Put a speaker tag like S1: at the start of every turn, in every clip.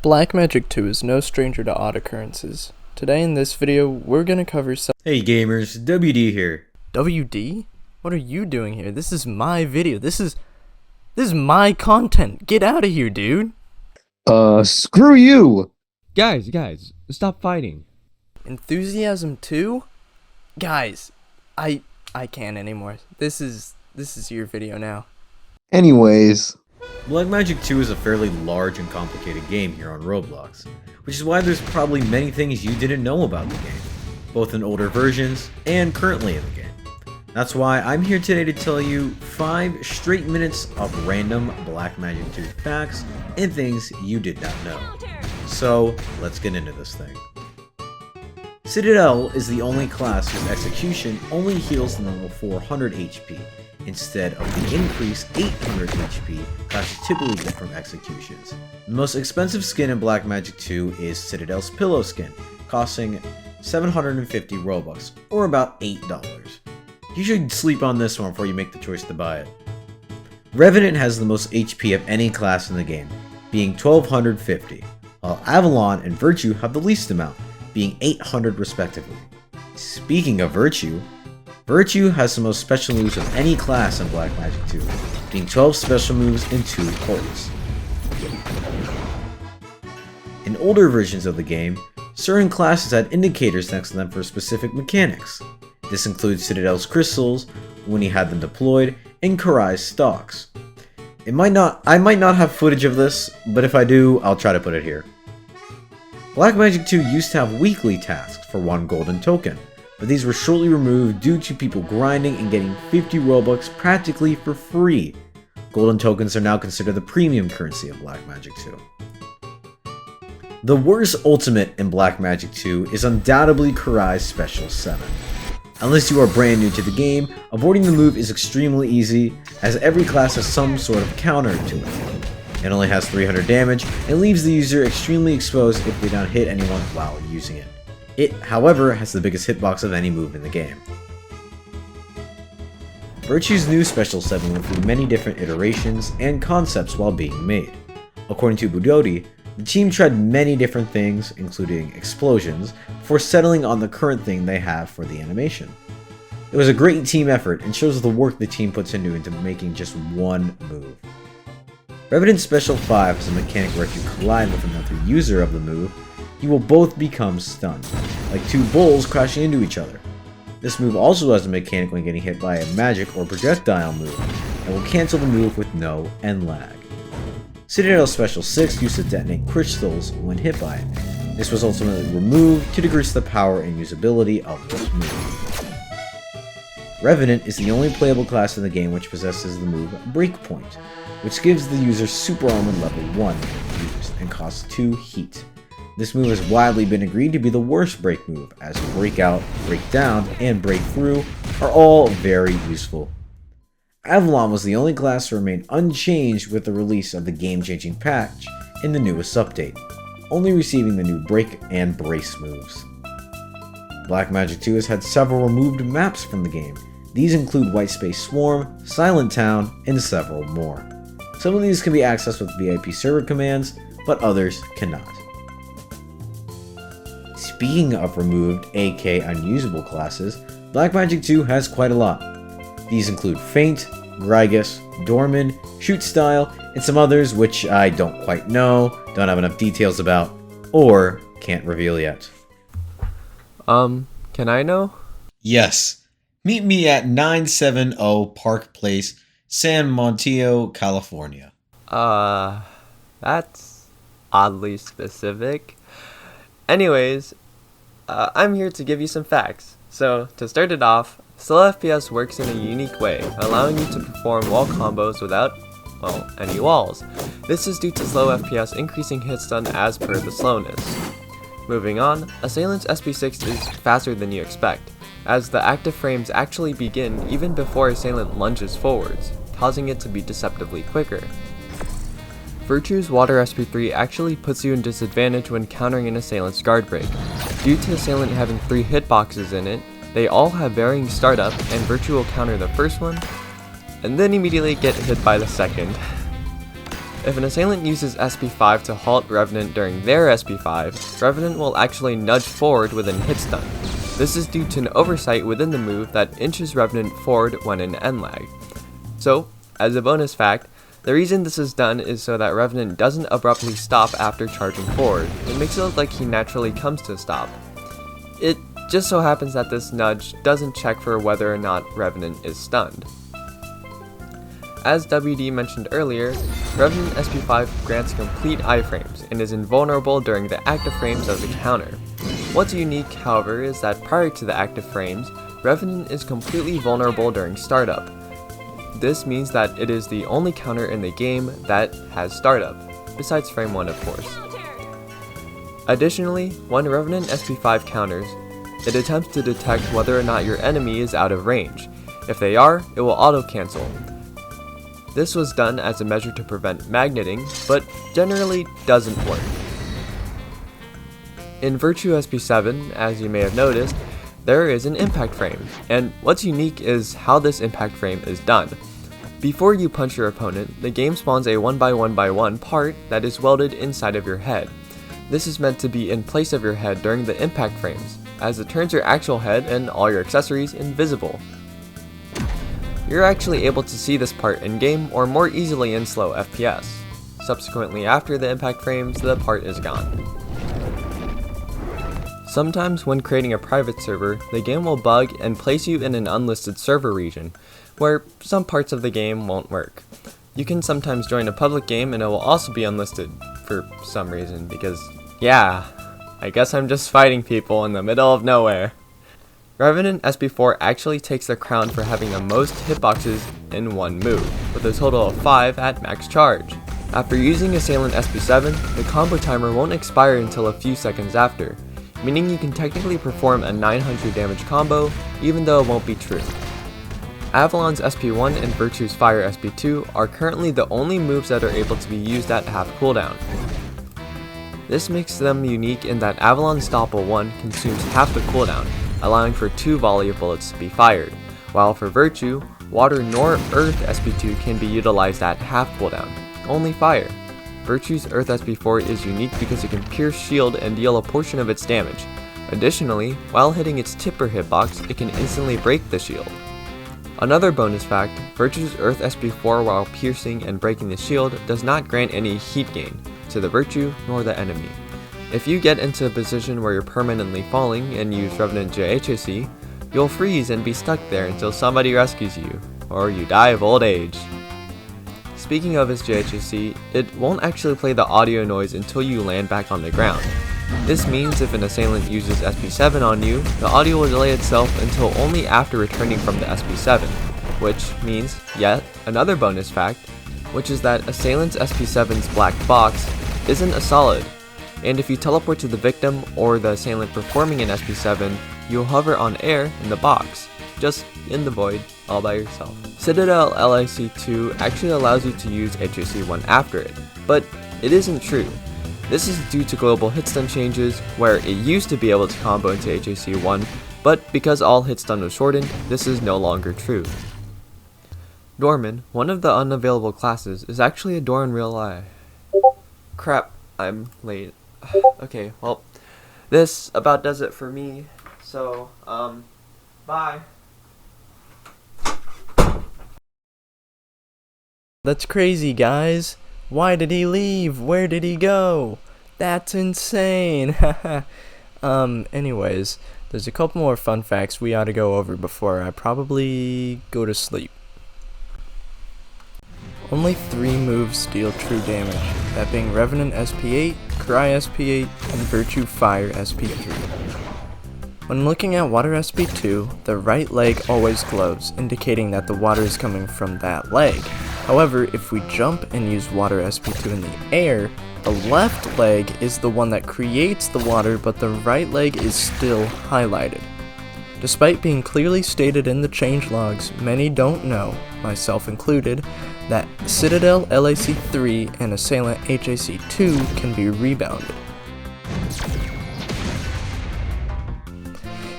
S1: Blackmagic 2 is no stranger to odd occurrences. Today in this video, we're gonna cover some—
S2: Hey gamers, WD here.
S1: WD? What are you doing here? This is my video. This is my content. Get out of here, dude.
S3: Screw you!
S4: Guys, stop fighting.
S1: Enthusiasm 2? Guys, I can't anymore. This is your video now.
S3: Anyways,
S2: Blackmagic 2 is a fairly large and complicated game here on Roblox, which is why there's probably many things you didn't know about the game, both in older versions and currently in the game. That's why I'm here today to tell you 5 straight minutes of random Blackmagic 2 facts and things you did not know. So, let's get into this thing. Citadel is the only class whose execution only heals the normal 400 HP, instead of the increased 800 HP classes typically get from executions. The most expensive skin in Blackmagic 2 is Citadel's Pillow Skin, costing 750 Robux, or about $8. You should sleep on this one before you make the choice to buy it. Revenant has the most HP of any class in the game, being 1250, while Avalon and Virtue have the least amount, being 800 respectively. Speaking of Virtue, Virtue has the most special moves of any class in Blackmagic 2, being 12 special moves and 2 ults. In older versions of the game, certain classes had indicators next to them for specific mechanics. This includes Citadel's crystals, when he had them deployed, and Karai's stocks. I might not have footage of this, but if I do, I'll try to put it here. Blackmagic 2 used to have weekly tasks for 1 golden token, but these were shortly removed due to people grinding and getting 50 Robux practically for free. Golden tokens are now considered the premium currency of Blackmagic 2. The worst ultimate in Blackmagic 2 is undoubtedly Karai's Special 7. Unless you are brand new to the game, avoiding the move is extremely easy, as every class has some sort of counter to it. It only has 300 damage, and leaves the user extremely exposed if they don't hit anyone while using it. It, however, has the biggest hitbox of any move in the game. Virtue's new Special 7 went through many different iterations and concepts while being made. According to Budodi, the team tried many different things, including explosions, before settling on the current thing they have for the animation. It was a great team effort and shows the work the team puts into making just one move. Revenant Special 5 has a mechanic where if you collide with another user of the move, you will both become stunned, like 2 bulls crashing into each other. This move also has a mechanic when getting hit by a magic or projectile move, and will cancel the move with no end lag. Citadel's Special 6 used to detonate crystals when hit by it. This was ultimately removed to decrease the power and usability of this move. Revenant is the only playable class in the game which possesses the move Breakpoint, which gives the user super armor level 1 used and costs 2 heat. This move has widely been agreed to be the worst break move, as Breakout, Breakdown, and Breakthrough are all very useful. Avalon was the only class to remain unchanged with the release of the game-changing patch in the newest update, only receiving the new Break and Brace moves. Blackmagic 2 has had several removed maps from the game. These include White Space Swarm, Silent Town, and several more. Some of these can be accessed with VIP server commands, but others cannot. Speaking of removed, aka unusable classes, Blackmagic 2 has quite a lot. These include Feint, Grigus, Dorman, Shoot Style, and some others which I don't quite know, don't have enough details about, or can't reveal yet.
S4: Can I know?
S2: Yes. Meet me at 970 Park Place, San Mateo, California.
S4: That's oddly specific. Anyways, I'm here to give you some facts. So, to start it off, slow FPS works in a unique way, allowing you to perform wall combos without, well, any walls. This is due to slow FPS increasing hit stun as per the slowness. Moving on, Assailant's SP6 is faster than you expect, as the active frames actually begin even before Assailant lunges forwards, causing it to be deceptively quicker. Virtue's Water SP3 actually puts you in disadvantage when countering an Assailant's guard break. Due to Assailant having 3 hitboxes in it, they all have varying startup, and Virtue will counter the first one, and then immediately get hit by the second. If an assailant uses SP5 to halt Revenant during their SP5, Revenant will actually nudge forward with an hit stun. This is due to an oversight within the move that inches Revenant forward when in end lag. So, as a bonus fact, the reason this is done is so that Revenant doesn't abruptly stop after charging forward. It makes it look like he naturally comes to a stop. It just so happens that this nudge doesn't check for whether or not Revenant is stunned. As WD mentioned earlier, Revenant SP5 grants complete iframes and is invulnerable during the active frames of the counter. What's unique, however, is that prior to the active frames, Revenant is completely vulnerable during startup. This means that it is the only counter in the game that has startup, besides frame 1 of course. Additionally, when Revenant SP5 counters, it attempts to detect whether or not your enemy is out of range. If they are, it will auto-cancel. This was done as a measure to prevent magneting, but generally doesn't work. In Virtue SP7, as you may have noticed, there is an impact frame, and what's unique is how this impact frame is done. Before you punch your opponent, the game spawns a 1x1x1 part that is welded inside of your head. This is meant to be in place of your head during the impact frames, as it turns your actual head and all your accessories invisible. You're actually able to see this part in-game or more easily in slow FPS. Subsequently after the impact frames, the part is gone. Sometimes when creating a private server, the game will bug and place you in an unlisted server region, where some parts of the game won't work. You can sometimes join a public game and it will also be unlisted, for some reason, because yeah, I guess I'm just fighting people in the middle of nowhere. Revenant SP4 actually takes the crown for having the most hitboxes in one move, with a total of 5 at max charge. After using Assailant SP7, the combo timer won't expire until a few seconds after, meaning you can technically perform a 900 damage combo, even though it won't be true. Avalon's SP1 and Virtue's Fire SP2 are currently the only moves that are able to be used at half cooldown. This makes them unique in that Avalon's Doppel 1 consumes half the cooldown, allowing for 2 volley of bullets to be fired, while for Virtue, Water nor Earth SP2 can be utilized at half cooldown, only fire. Virtue's Earth SP4 is unique because it can pierce shield and deal a portion of its damage. Additionally, while hitting its tipper hitbox, it can instantly break the shield. Another bonus fact, Virtue's Earth SP4 while piercing and breaking the shield does not grant any heat gain to the Virtue nor the enemy. If you get into a position where you're permanently falling and use Revenant JHAC, you'll freeze and be stuck there until somebody rescues you, or you die of old age. Speaking of his JHAC, it won't actually play the audio noise until you land back on the ground. This means if an assailant uses SP7 on you, the audio will delay itself until only after returning from the SP7, which means yet another bonus fact, which is that Assailant's SP7's black box isn't a solid, and if you teleport to the victim or the assailant performing an SP7, you'll hover on air in the box, just in the void, all by yourself. Citadel LIC2 actually allows you to use HAC1 after it, but it isn't true. This is due to global hitstun changes, where it used to be able to combo into HAC1, but because all hitstun was shortened, this is no longer true. Dorman, one of the unavailable classes, is actually a door in real life. Crap, I'm late. Okay, well, this about does it for me, so, bye.
S1: That's crazy, guys. Why did he leave? Where did he go? That's insane. Anyways, there's a couple more fun facts we ought to go over before I probably go to sleep. Only 3 moves deal true damage, that being Revenant SP8, Cry SP8, and Virtue Fire SP3. When looking at Water SP2, the right leg always glows, indicating that the water is coming from that leg. However, if we jump and use Water SP2 in the air, the left leg is the one that creates the water, but the right leg is still highlighted. Despite being clearly stated in the changelogs, many don't know, myself included, that Citadel LAC3 and Assailant HAC2 can be rebounded.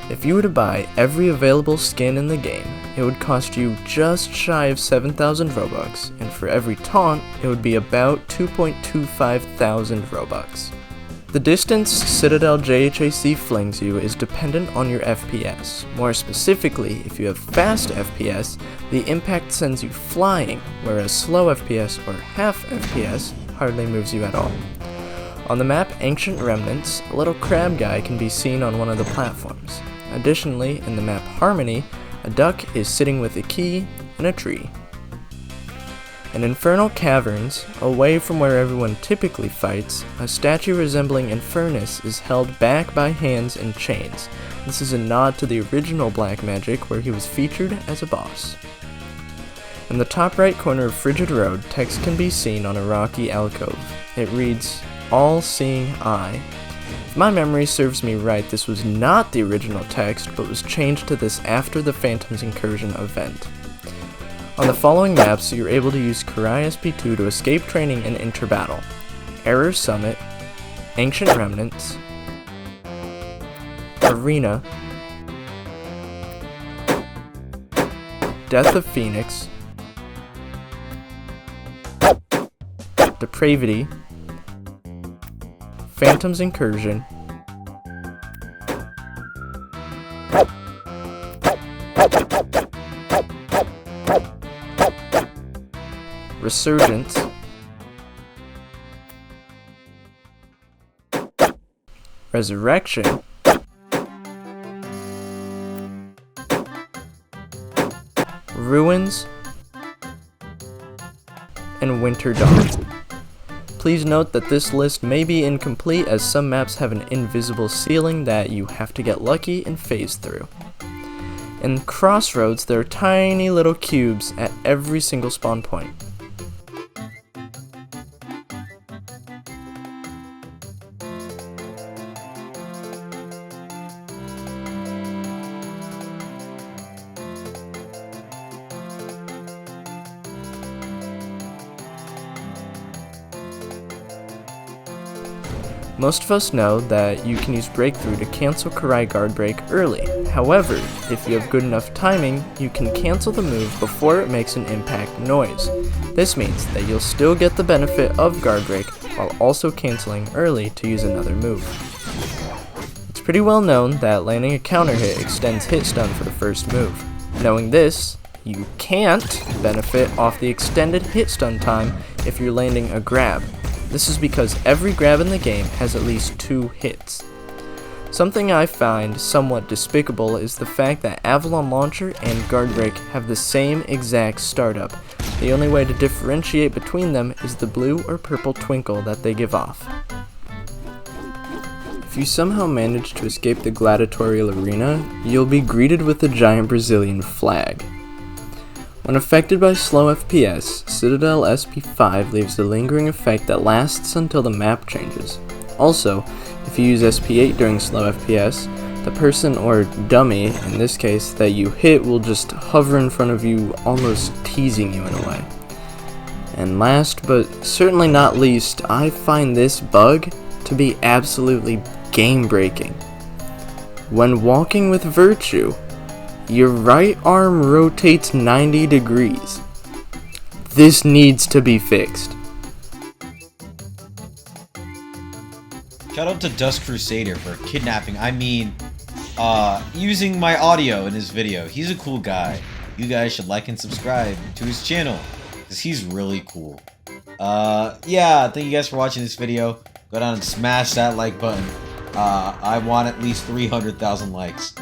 S1: If you were to buy every available skin in the game, it would cost you just shy of 7,000 Robux, and for every taunt, it would be about 2.25 thousand Robux. The distance Citadel JHAC flings you is dependent on your FPS. More specifically, if you have fast FPS, the impact sends you flying, whereas slow FPS or half FPS hardly moves you at all. On the map Ancient Remnants, a little crab guy can be seen on one of the platforms. Additionally, in the map Harmony, a duck is sitting with a key in a tree. In Infernal Caverns, away from where everyone typically fights, a statue resembling Infernus is held back by hands and chains. This is a nod to the original Black Magic where he was featured as a boss. In the top right corner of Frigid Road, text can be seen on a rocky alcove. It reads, "All-Seeing Eye." If my memory serves me right, this was not the original text, but was changed to this after the Phantom's Incursion event. On the following maps, you're able to use Kurai SP2 to escape training and enter battle: Error Summit, Ancient Remnants, Arena, Death of Phoenix, Depravity, Phantom's Incursion, Resurgence, Resurrection, Ruins, and Winter Dawn. Please note that this list may be incomplete as some maps have an invisible ceiling that you have to get lucky and phase through. In Crossroads, there are tiny little cubes at every single spawn point. Most of us know that you can use Breakthrough to cancel Kurai Guard Break early. However, if you have good enough timing, you can cancel the move before it makes an impact noise. This means that you'll still get the benefit of Guard Break while also canceling early to use another move. It's pretty well known that landing a counter hit extends hit stun for the first move. Knowing this, you can't benefit off the extended hit stun time if you're landing a grab. This is because every grab in the game has at least 2 hits. Something I find somewhat despicable is the fact that Avalon Launcher and Guard Break have the same exact startup. The only way to differentiate between them is the blue or purple twinkle that they give off. If you somehow manage to escape the gladiatorial arena, you'll be greeted with a giant Brazilian flag. When affected by slow FPS, Citadel SP5 leaves a lingering effect that lasts until the map changes. Also, if you use SP8 during slow FPS, the person or dummy, in this case, that you hit will just hover in front of you, almost teasing you in a way. And last but certainly not least, I find this bug to be absolutely game-breaking. When walking with Virtue, your right arm rotates 90 degrees. This needs to be fixed.
S2: Shout out to Dust Crusader for kidnapping, using my audio in his video. He's a cool guy. You guys should like and subscribe to his channel, because he's really cool. Yeah, thank you guys for watching this video. Go down and smash that like button. I want at least 300,000 likes.